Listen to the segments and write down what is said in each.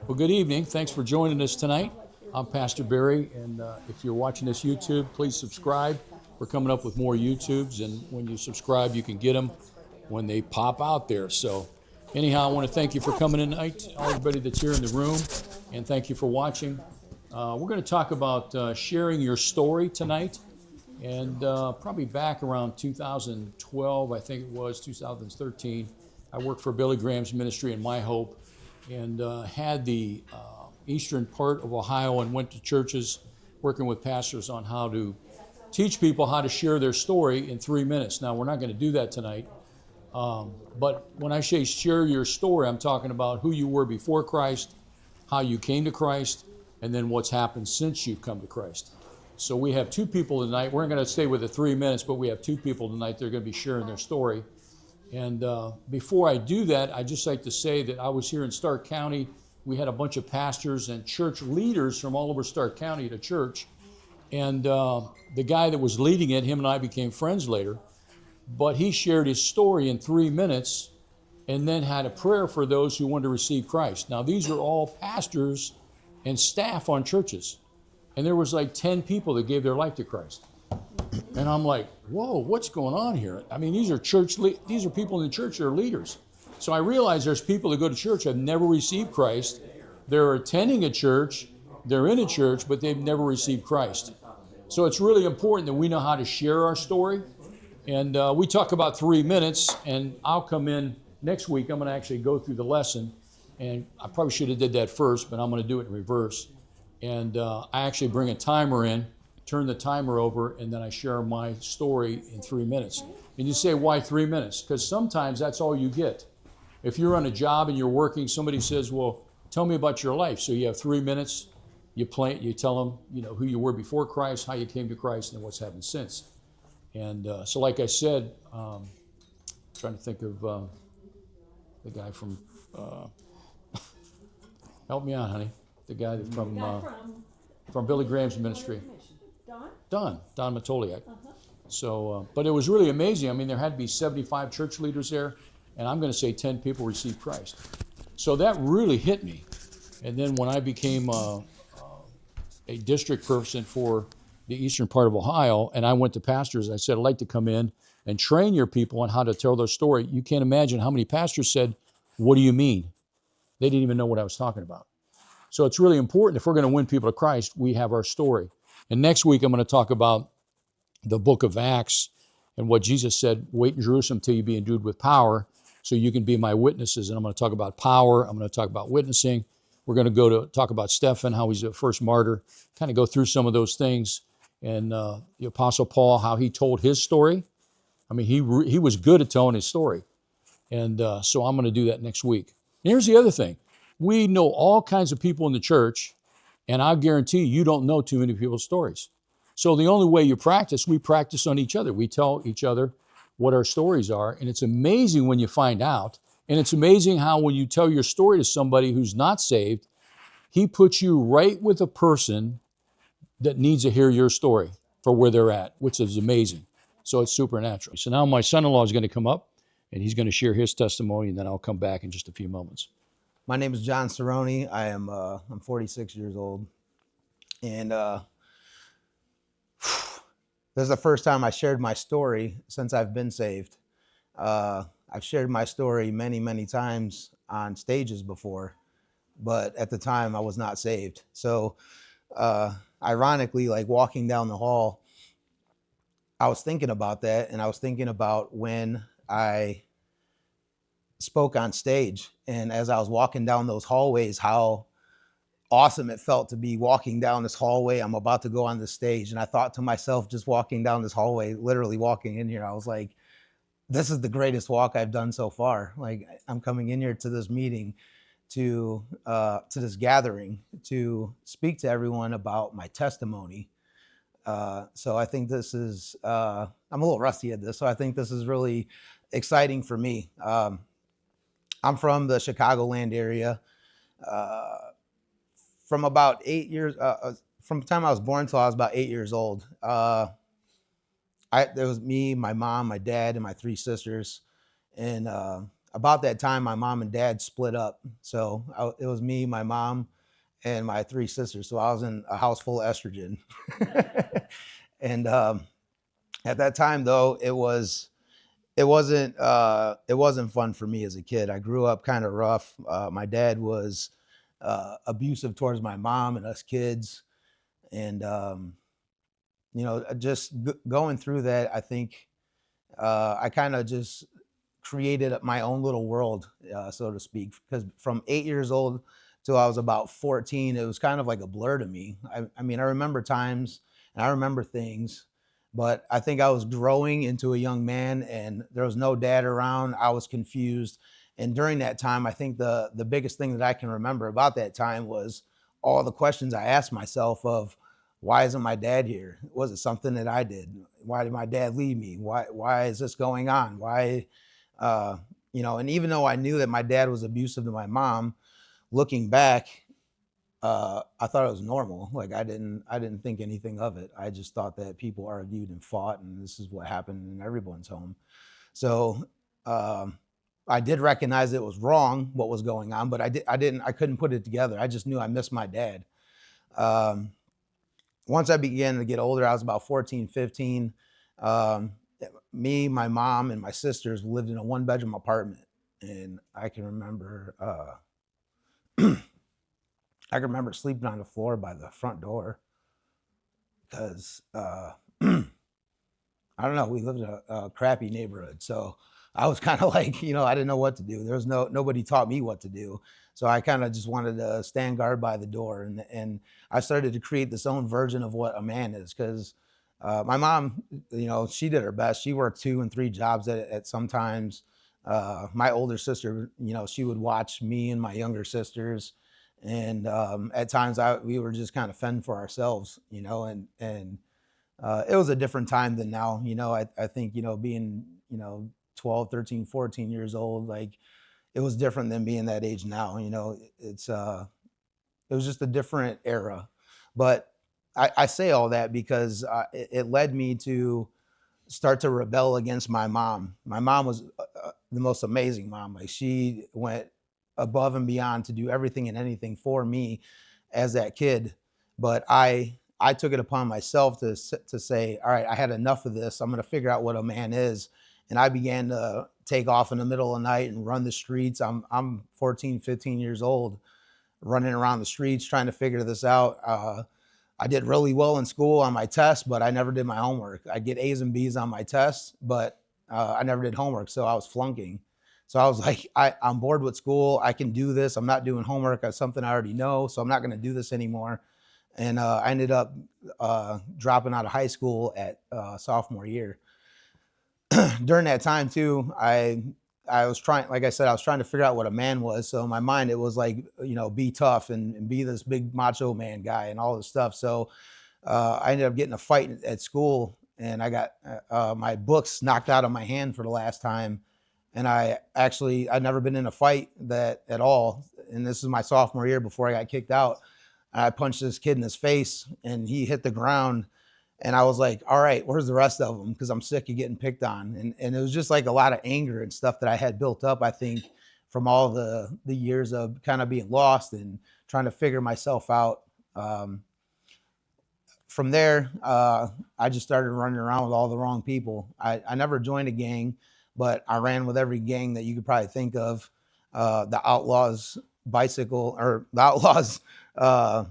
Well, good evening. Thanks for joining us tonight. I'm Pastor Barry, and if you're watching this YouTube, please subscribe. We're coming up with more YouTubes, and when you subscribe, you can get them when they pop out there. So, anyhow, I want to thank you for coming tonight, everybody that's here in the room, and thank you for watching. We're going to talk about sharing your story tonight, and probably back around 2012, I think it was 2013. I worked for Billy Graham's ministry in My Hope, and had the eastern part of Ohio and went to churches working with pastors on how to teach people how to share their story in 3 minutes. Now, we're not going to do that tonight, but when I say share your story, I'm talking about who you were before Christ, how you came to Christ, and then what's happened since you've come to Christ. So we have two people tonight. We're going to stay with the 3 minutes, but we have two people tonight that are going to be sharing their story. And before I do that, I'd just like to say that I was here in Stark County. We had a bunch of pastors and church leaders from all over Stark County at a church. And the guy that was leading it, him and I became friends later. But he shared his story in 3 minutes and then had a prayer for those who wanted to receive Christ. Now, these are all pastors and staff on churches. And there was like 10 people that gave their life to Christ. And I'm like, whoa, what's going on here? I mean, these are these are people in the church that are leaders. So I realize there's people that go to church have never received Christ. They're attending a church, they're in a church, but they've never received Christ. So it's really important that we know how to share our story. And we talk about 3 minutes, and I'll come in next week. I'm going to actually go through the lesson, and I probably should have did that first, but I'm going to do it in reverse. And I actually bring a timer in, turn the timer over, and then I share my story in 3 minutes. And you say, why 3 minutes? Because sometimes that's all you get. If you're on a job and you're working, somebody says, well, tell me about your life. So you have 3 minutes, you tell them, who you were before Christ, how you came to Christ, and what's happened since. And so like I said, trying to think of the guy from, help me out, honey. The guy from Billy Graham's ministry. Don Matoliak. So, but it was really amazing. I mean, there had to be 75 church leaders there, and I'm going to say 10 people received Christ. So that really hit me. And then when I became a district person for the eastern part of Ohio, and I went to pastors, I said, I'd like to come in and train your people on how to tell their story. You can't imagine how many pastors said, what do you mean? They didn't even know what I was talking about. So it's really important, if we're going to win people to Christ, we have our story. And next week, I'm going to talk about the book of Acts and what Jesus said, wait in Jerusalem till you be endued with power so you can be my witnesses. And I'm going to talk about power. I'm going to talk about witnessing. We're going to go to talk about Stephen, how he's the first martyr, kind of go through some of those things. And the Apostle Paul, how he told his story. I mean, he was good at telling his story. And so I'm going to do that next week. And here's the other thing. We know all kinds of people in the church, and I guarantee you don't know too many people's stories. So the only way we practice on each other. We tell each other what our stories are, and it's amazing when you find out. And it's amazing how when you tell your story to somebody who's not saved, he puts you right with a person that needs to hear your story for where they're at, which is amazing. So it's supernatural. So now my son-in-law is going to come up, and he's going to share his testimony, and then I'll come back in just a few moments. My name is John Cerrone. I'm 46 years old, and this is the first time I shared my story since I've been saved. I've shared my story many, many times on stages before, but at the time I was not saved. So ironically, like walking down the hall, I was thinking about that, and I was thinking about when I spoke on stage, and as I was walking down those hallways, how awesome it felt to be walking down this hallway. I'm about to go on the stage, and I thought to myself, just walking down this hallway, literally walking in here, I was like, this is the greatest walk I've done so far. Like, I'm coming in here to this meeting, to this gathering, to speak to everyone about my testimony. So I think this is, I'm a little rusty at this, so I think this is really exciting for me. I'm from the Chicagoland area. From about 8 years, from the time I was born till I was about 8 years old, there was me, my mom, my dad, and my three sisters. And about that time, my mom and dad split up. So it was me, my mom, and my three sisters. So I was in a house full of estrogen. And at that time, though, it wasn't fun for me as a kid. I grew up kind of rough. My dad was abusive towards my mom and us kids, and just going through that, I think I kind of just created my own little world, so to speak. Because from 8 years old till I was about 14, it was kind of like a blur to me. I mean, I remember times and I remember things, but I think I was growing into a young man, and there was no dad around. I was confused, and during that time, I think the biggest thing that I can remember about that time was all the questions I asked myself of why isn't my dad here? Was it something that I did? Why did my dad leave me? Why is this going on? Why uh, and even though I knew that my dad was abusive to my mom, looking back, I thought it was normal. Like I didn't think anything of it. I just thought that people argued and fought, and this is what happened in everyone's home. So um, I did recognize it was wrong what was going on, but I couldn't put it together. I just knew I missed my dad. Um, Once I began to get older, I was about 14, 15. Um, Me, my mom, and my sisters lived in a one-bedroom apartment, and I can remember I can remember sleeping on the floor by the front door because I don't know. We lived in a crappy neighborhood, so I was kind of like, I didn't know what to do. There was nobody taught me what to do, so I kind of just wanted to stand guard by the door, and I started to create this own version of what a man is because my mom, she did her best. She worked 2 and 3 jobs at sometimes. My older sister, she would watch me and my younger sisters, and at times we were just kind of fend for ourselves, and it was a different time than now. I think, being, 12, 13, 14 years old, like it was different than being that age now. It was just a different era. But I say all that because it led me to start to rebel against my mom. My mom was the most amazing mom. Like she went above and beyond to do everything and anything for me as that kid. But I took it upon myself to say, all right, I had enough of this. I'm going to figure out what a man is. And I began to take off in the middle of the night and run the streets. I'm 14, 15 years old, running around the streets trying to figure this out. I did really well in school on my tests, but I never did my homework. I get A's and B's on my tests, but I never did homework, so I was flunking. So I was like, I'm bored with school. I can do this. I'm not doing homework. That's something I already know, so I'm not going to do this anymore. And I ended up dropping out of high school at sophomore year. During that time too, I was trying, like I said, I was trying to figure out what a man was. So in my mind, it was like, be tough and be this big macho man guy and all this stuff. So I ended up getting a fight at school, and I got my books knocked out of my hand for the last time. And I'd never been in a fight that at all. And this is my sophomore year before I got kicked out. I punched this kid in his face, and he hit the ground. And I was like, all right, where's the rest of them? Because I'm sick of getting picked on. And it was just like a lot of anger and stuff that I had built up, I think, from all the years of kind of being lost and trying to figure myself out. Um, from there, I just started running around with all the wrong people. I never joined a gang, but I ran with every gang that you could probably think of. The Outlaws bicycle or the Outlaws uh,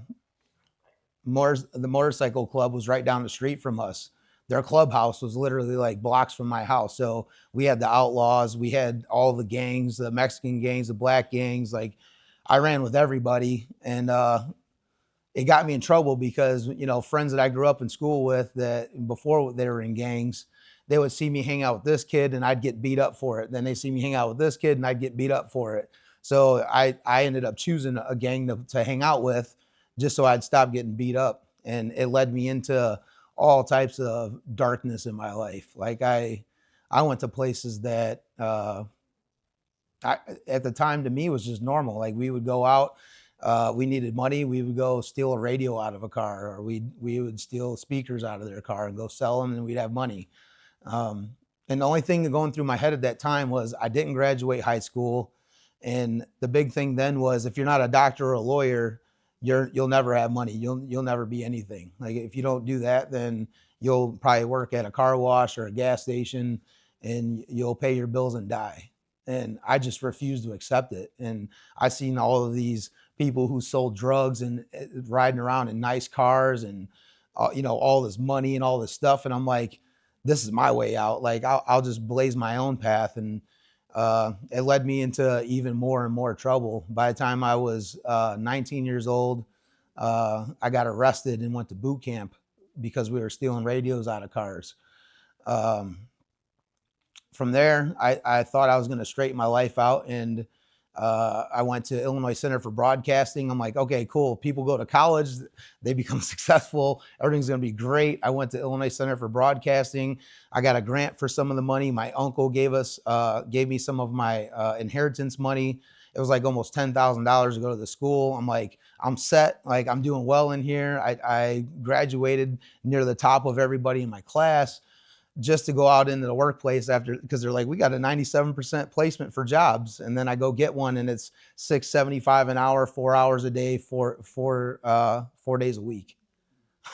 the motorcycle club was right down the street from us. Their clubhouse was literally like blocks from my house. So we had the Outlaws, we had all the gangs, the Mexican gangs, the black gangs. Like I ran with everybody, and it got me in trouble because friends that I grew up in school with that before they were in gangs, they would see me hang out with this kid and I'd get beat up for it. Then they see me hang out with this kid and I'd get beat up for it. So I ended up choosing a gang to hang out with just so I'd stop getting beat up. And it led me into all types of darkness in my life. Like I went to places that at the time to me was just normal. Like we would go out, we needed money, we would go steal a radio out of a car, or we would steal speakers out of their car and go sell them, and we'd have money. Um, And the only thing going through my head at that time was I didn't graduate high school. And the big thing then was if you're not a doctor or a lawyer, you'll never have money. You'll never be anything. Like if you don't do that, then you'll probably work at a car wash or a gas station and you'll pay your bills and die. And I just refused to accept it. And I seen all of these people who sold drugs and riding around in nice cars and all this money and all this stuff. And I'm like, this is my way out. Like I'll just blaze my own path. And it led me into even more and more trouble. By the time I was 19 years old, I got arrested and went to boot camp because we were stealing radios out of cars. Um, from there, I thought I was going to straighten my life out. And I went to Illinois Center for Broadcasting. I'm like, okay, cool. People go to college, they become successful. Everything's going to be great. I went to Illinois Center for Broadcasting. I got a grant for some of the money. My uncle gave me some of my inheritance money. It was like almost $10,000 to go to the school. I'm like, I'm set. Like I'm doing well in here. I graduated near the top of everybody in my class just to go out into the workplace after, because they're like, we got a 97% placement for jobs. And then I go get one and it's $6.75 an hour, 4 hours a day, 4 days a week.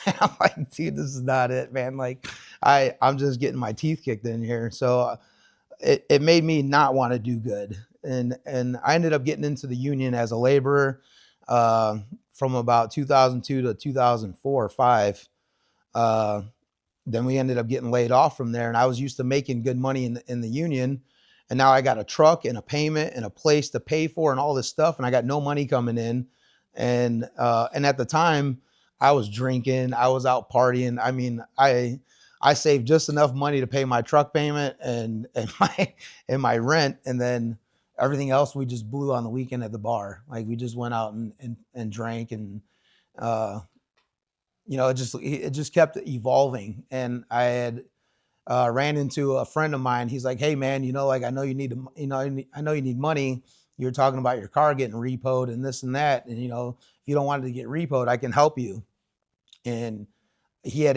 And I'm like, dude, this is not it, man. Like I'm just getting my teeth kicked in here. So it made me not want to do good. And I ended up getting into the union as a laborer from about 2002 to 2004 or five. Then we ended up getting laid off from there, and I was used to making good money in the union, and now I got a truck and a payment and a place to pay for and all this stuff, and I got no money coming in. And at the time I was drinking, I was out partying. I mean, I saved just enough money to pay my truck payment and my rent, and then everything else we just blew on the weekend at the bar. Like we just went out and drank. And uh it just kept evolving. And I had ran into a friend of mine. He's like, hey man, like I know you need to, I know you need money. You're talking about your car getting repoed and this and that. And if you don't want it to get repoed, I can help you. And he had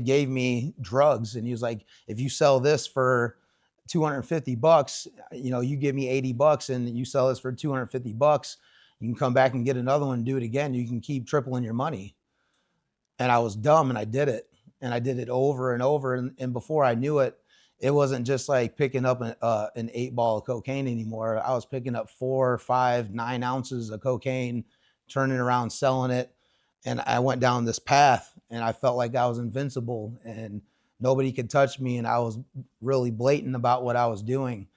gave me drugs, and he was like, if you sell this for $250, you give me $80 and you sell this for $250, you can come back and get another one and do it again. You can keep tripling your money. And I was dumb and I did it. And I did it over and over. And before I knew it, it wasn't just like picking up an 8 ball of cocaine anymore. I was picking up 4, 5, 9 ounces of cocaine, turning around, selling it. And I went down this path and I felt like I was invincible and nobody could touch me. And I was really blatant about what I was doing.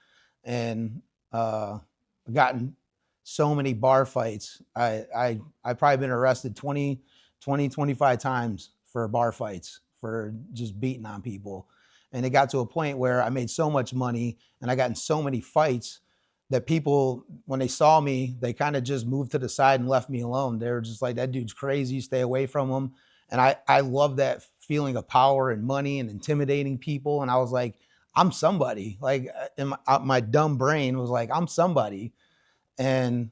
And gotten so many bar fights. I probably been arrested 25 times for bar fights, for just beating on people. And it got to a point where I made so much money and I got in so many fights that people, when they saw me, they kind of just moved to the side and left me alone. They were just like, that dude's crazy, stay away from him. And I love that feeling of power and money and intimidating people. And I was like, I'm somebody. Like in my dumb brain was like, I'm somebody. And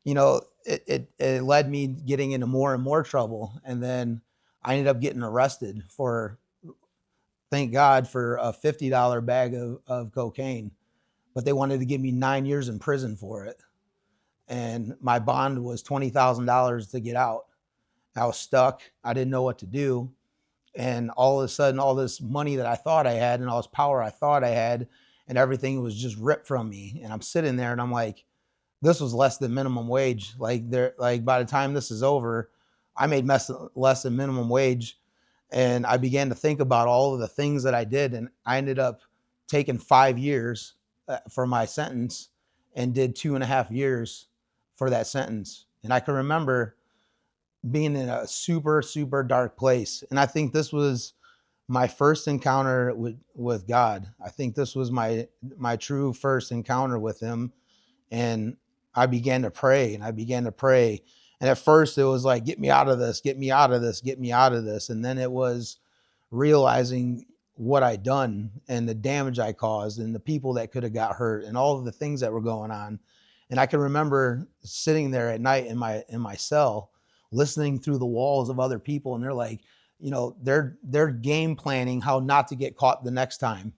it led me getting into more and more trouble. And then I ended up getting arrested for, thank God, for a $50 bag of cocaine. But they wanted to give me 9 years in prison for it. And my bond was $20,000 to get out. I was stuck. I didn't know what to do. And all of a sudden, all this money that I thought I had and all this power I thought I had and everything was just ripped from me. And I'm sitting there and I'm like, this was less than minimum wage. Like by the time this is over, I made less than minimum wage. And I began to think about all of the things that I did. And I ended up taking 5 years for my sentence and did 2.5 years for that sentence. And I can remember being in a super, super dark place. And I think this was my first encounter with God. I think this was my true first encounter with him. And I began to pray and I began to pray. And at first it was like, get me out of this, get me out of this, get me out of this. And then it was realizing what I'd done and the damage I caused and the people that could have got hurt and all of the things that were going on. And I can remember sitting there at night in my cell, listening through the walls of other people. And they're like, they're game planning how not to get caught the next time.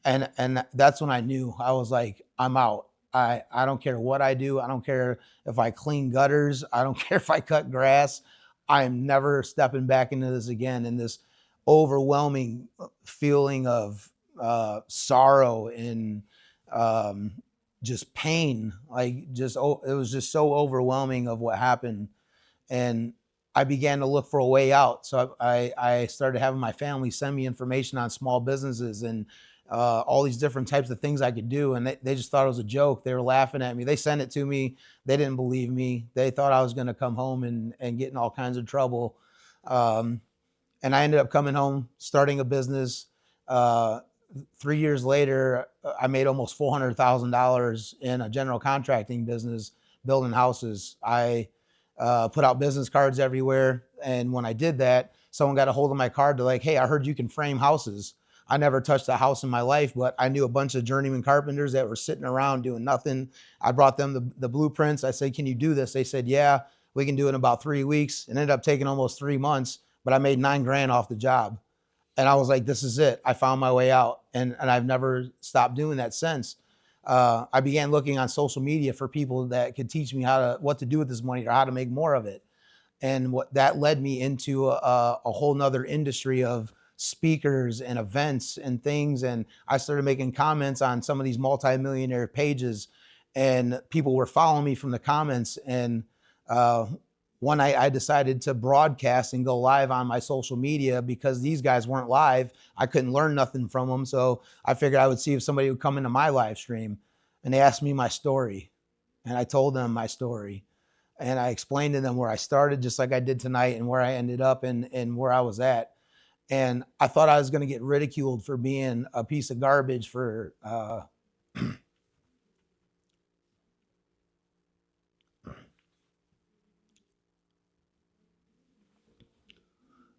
And that's when I knew. I was like, I'm out. I don't care what I do. I don't care if I clean gutters. I don't care if I cut grass. I'm never stepping back into this again. And this overwhelming feeling of sorrow and um, just pain, like just it was just so overwhelming of what happened. And I began to look for a way out. So I started having my family send me information on small businesses and all these different types of things I could do. And they just thought it was a joke. They were laughing at me. They sent it to me. They didn't believe me. They thought I was going to come home and get in all kinds of trouble. Um, and I ended up coming home, starting a business. Uh, 3 years later, I made almost $400,000 in a general contracting business, building houses. I put out business cards everywhere, and when I did that, someone got a hold of my card. They're like, "Hey, I heard you can frame houses." I never touched a house in my life, but I knew a bunch of journeyman carpenters that were sitting around doing nothing. I brought them the blueprints. I said, "Can you do this?" They said, "Yeah, we can do it in about 3 weeks." It ended up taking almost 3 months, but I made 9 grand off the job. And I was like, this is it. I found my way out. And I've never stopped doing that since. I began looking on social media for people that could teach me what to do with this money or how to make more of it. And what that led me into a whole nother industry of speakers and events and things. And I started making comments on some of these multimillionaire pages, and people were following me from the comments. And uh, one night I decided to broadcast and go live on my social media because these guys weren't live. I couldn't learn nothing from them. So I figured I would see if somebody would come into my live stream. And they asked me my story, and I told them my story, and I explained to them where I started, just like I did tonight, and where I ended up and where I was at. And I thought I was going to get ridiculed for being a piece of garbage for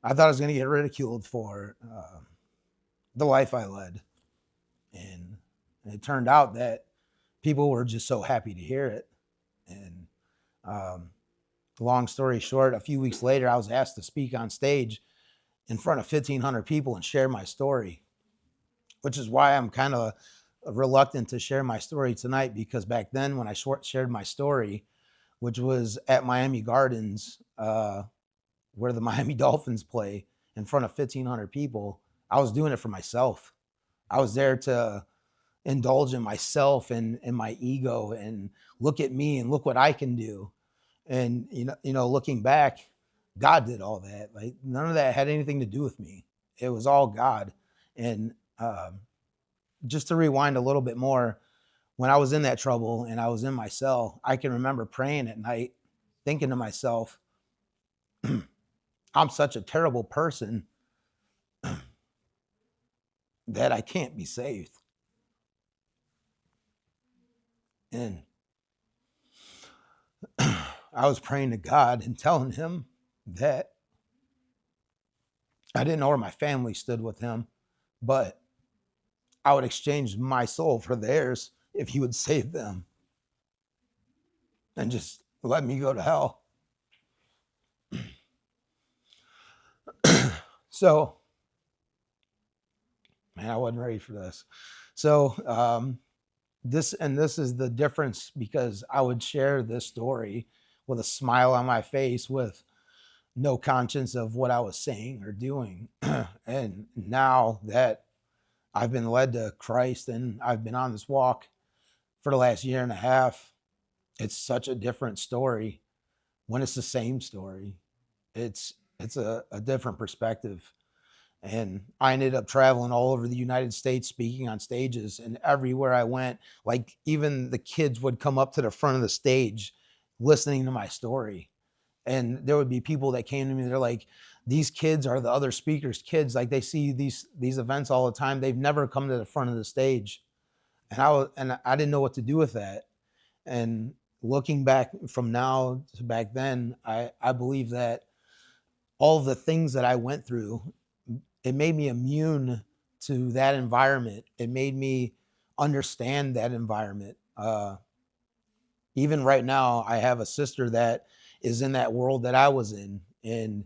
I thought I was going to get ridiculed for the life I led. And it turned out that people were just so happy to hear it. And um, long story short, a few weeks later, I was asked to speak on stage in front of 1,500 people and share my story, which is why I'm kind of reluctant to share my story tonight, because back then when I shared my story, which was at Miami Gardens, where the Miami Dolphins play, in front of 1,500 people, I was doing it for myself. I was there to indulge in myself and my ego and look at me and look what I can do. And looking back, God did all that. Like none of that had anything to do with me. It was all God. And just to rewind a little bit more, when I was in that trouble and I was in my cell, I can remember praying at night, thinking to myself, I'm such a terrible person that I can't be saved. And I was praying to God and telling him that I didn't know where my family stood with him, but I would exchange my soul for theirs if he would save them and just let me go to hell. So, man, I wasn't ready for this. So, this is the difference, because I would share this story with a smile on my face, with no conscience of what I was saying or doing. And now that I've been led to Christ and I've been on this walk for the last year and a half, it's such a different story when it's the same story. It's a different perspective. And I ended up traveling all over the United States, speaking on stages, and everywhere I went, like even the kids would come up to the front of the stage listening to my story. And there would be people that came to me, they're like, these kids are the other speakers' kids. Like they see these events all the time. They've never come to the front of the stage. And I didn't know what to do with that. And looking back from now to back then, I believe that all of the things that I went through, it made me immune to that environment. It made me understand that environment. Even right now, I have a sister that is in that world that I was in, and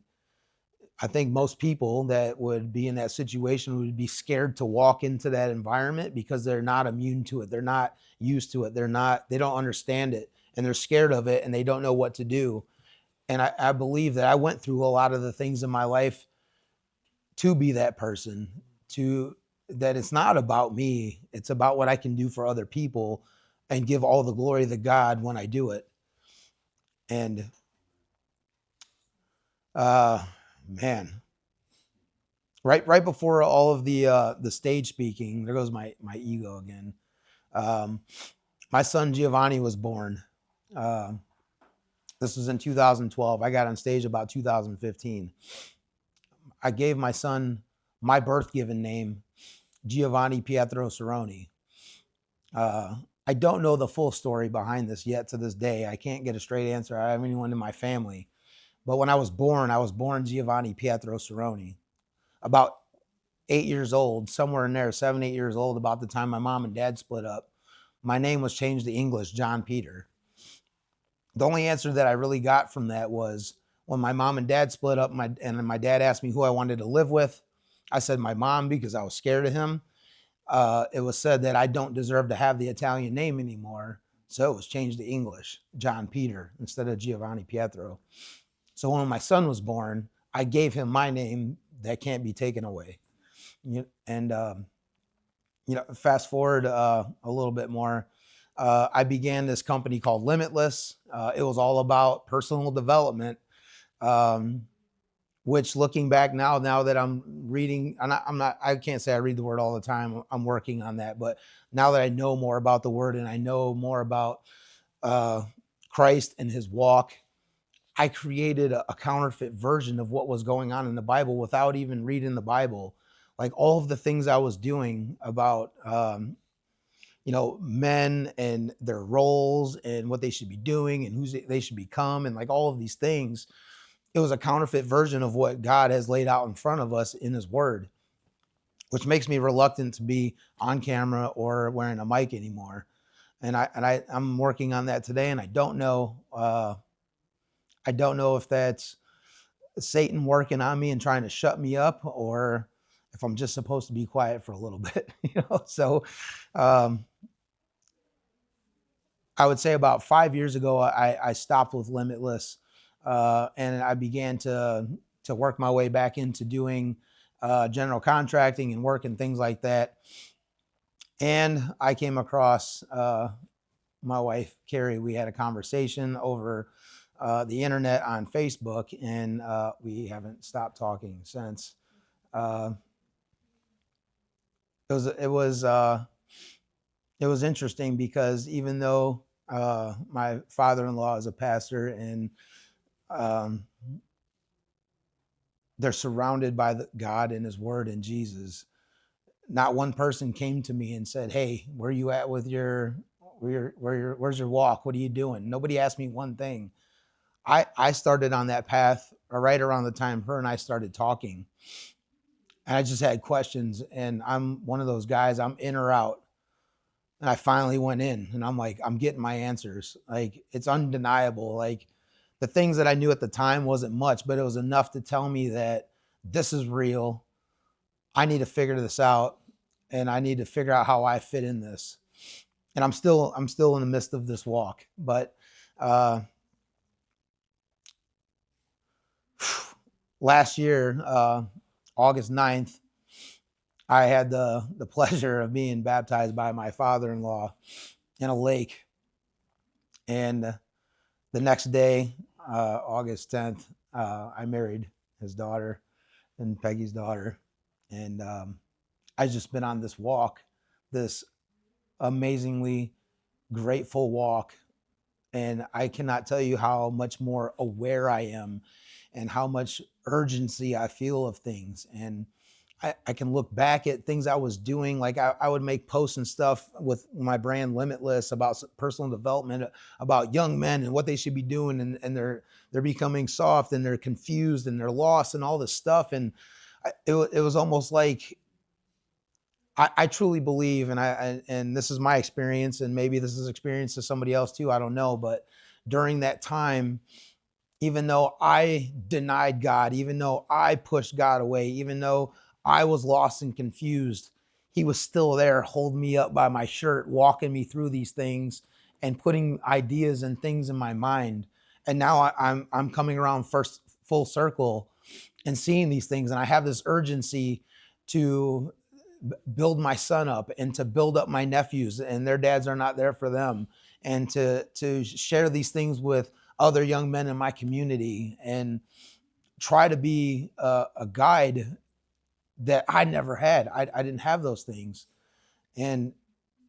I think most people that would be in that situation would be scared to walk into that environment because they're not immune to it. They're not used to it. They don't understand it, and they're scared of it, and they don't know what to do. And I believe that I went through a lot of the things in my life to be that person, to that it's not about me. It's about what I can do for other people and give all the glory to God when I do it. And uh man, right before all of the stage speaking, there goes my ego again. Um my son Giovanni was born. Um this was in 2012. I got on stage about 2015. I gave my son my birth given name, Giovanni Pietro Cerrone. Uh, I don't know the full story behind this yet to this day. I can't get a straight answer. I have anyone in my family. But when I was born Giovanni Pietro Cerrone. About 8 years old, somewhere in there, 7, 8 years old, about the time my mom and dad split up. My name was changed to English, John Peter. The only answer that I really got from that was when my mom and dad split up, and my dad asked me who I wanted to live with. I said my mom because I was scared of him. It was said that I don't deserve to have the Italian name anymore. So it was changed to English, John Peter, instead of Giovanni Pietro. So when my son was born, I gave him my name that can't be taken away. And, fast forward a little bit more. I began this company called Limitless. It was all about personal development. Which looking back now that I'm reading, I can't say I read the word all the time. I'm working on that. But now that I know more about the word and I know more about uh, Christ and his walk, I created a counterfeit version of what was going on in the Bible without even reading the Bible. Like all of the things I was doing about, men and their roles and what they should be doing and who they should become and like all of these things, it was a counterfeit version of what God has laid out in front of us in his word, which makes me reluctant to be on camera or wearing a mic anymore. And I'm working on that today. And I don't know if that's Satan working on me and trying to shut me up, or if I'm just supposed to be quiet for a little bit, So, um, I would say about 5 years ago, I stopped with Limitless, and I began to work my way back into doing general contracting and work and things like that. And I came across my wife, Carrie. We had a conversation over the internet on Facebook, and we haven't stopped talking since. Uh, it was it was it was interesting because even though my father-in-law is a pastor and um, they're surrounded by God and his word and Jesus, not one person came to me and said, hey, where are you at with where's your walk? What are you doing? Nobody asked me one thing. I started on that path right around the time her and I started talking, and I just had questions, and I'm one of those guys, I'm in or out. And I finally went in and I'm like, I'm getting my answers. Like, it's undeniable. Like, the things that I knew at the time wasn't much, but it was enough to tell me that this is real. I need to figure this out, and I need to figure out how I fit in this. And I'm still in the midst of this walk. But uh, last year, August 9th, I had the pleasure of being baptized by my father-in-law in a lake. And the next day, August 10th, I married his daughter and Peggy's daughter. And I've just been on this walk, this amazingly grateful walk. And I cannot tell you how much more aware I am and how much urgency I feel of things. And I can look back at things I was doing. Like I would make posts and stuff with my brand Limitless about personal development, about young men and what they should be doing. And they're becoming soft and they're confused and they're lost and all this stuff. And it was almost like I truly believe, and this is my experience, and maybe this is experience to somebody else too. I don't know, but during that time, even though I denied God, even though I pushed God away, even though I was lost and confused, he was still there holding me up by my shirt, walking me through these things and putting ideas and things in my mind. And now I'm coming around first full circle and seeing these things. And I have this urgency to build my son up and to build up my nephews, and their dads are not there for them, and to share these things with other young men in my community and try to be a guide that I never had. I didn't have those things. And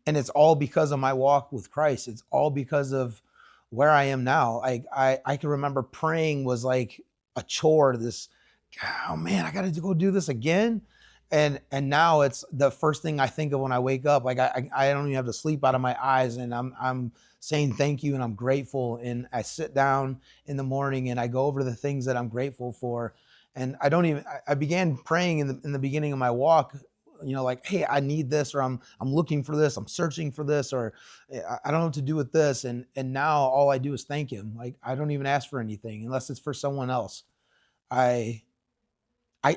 it's all because of my walk with Christ. It's all because of where I am now. I can remember praying was like a chore. This, oh man, I got to go do this again. And now it's the first thing I think of when I wake up. Like I don't even have to sleep out of my eyes, and I'm saying thank you and I'm grateful. And I sit down in the morning and I go over the things that I'm grateful for. And I began praying in the beginning of my walk, like, hey, I need this, or I'm looking for this, I'm searching for this, or I don't know what to do with this. And now all I do is thank him. Like, I don't even ask for anything unless it's for someone else. I say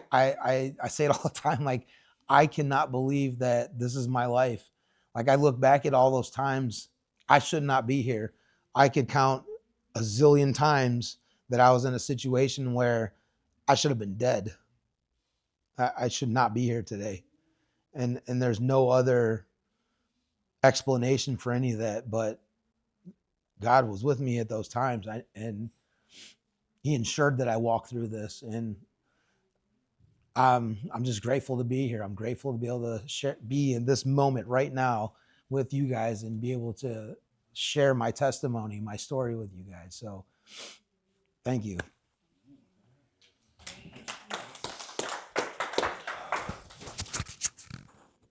it all the time. Like, I cannot believe that this is my life. Like, I look back at all those times I should not be here. I could count a zillion times that I was in a situation where I should have been dead. I should not be here today. And there's no other explanation for any of that, but God was with me at those times. And he ensured that I walked through this. And I'm just grateful to be here. I'm grateful to be able to be in this moment right now with you guys and be able to share my testimony, my story with you guys. So thank you.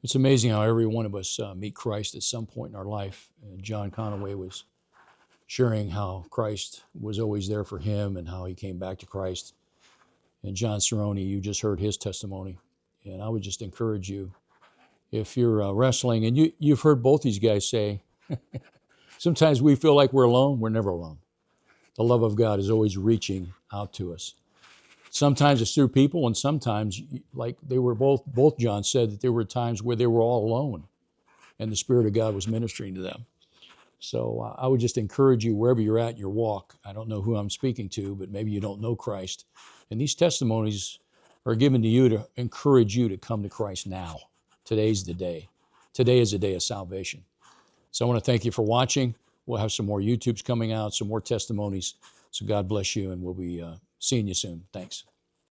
It's amazing how every one of us meet Christ at some point in our life. John Conaway was sharing how Christ was always there for him and how he came back to Christ. And John Cerrone, you just heard his testimony. And I would just encourage you, if you're wrestling, and you've heard both these guys say, sometimes we feel like we're alone. We're never alone. The love of God is always reaching out to us. Sometimes it's through people, and sometimes, like they were both John said that there were times where they were all alone and the Spirit of God was ministering to them. So I would just encourage you, wherever you're at in your walk, I don't know who I'm speaking to, but maybe you don't know Christ. And these testimonies are given to you to encourage you to come to Christ now. Today's the day. Today is a day of salvation. So I want to thank you for watching. We'll have some more YouTubes coming out, some more testimonies. So God bless you, and we'll be seeing you soon. Thanks.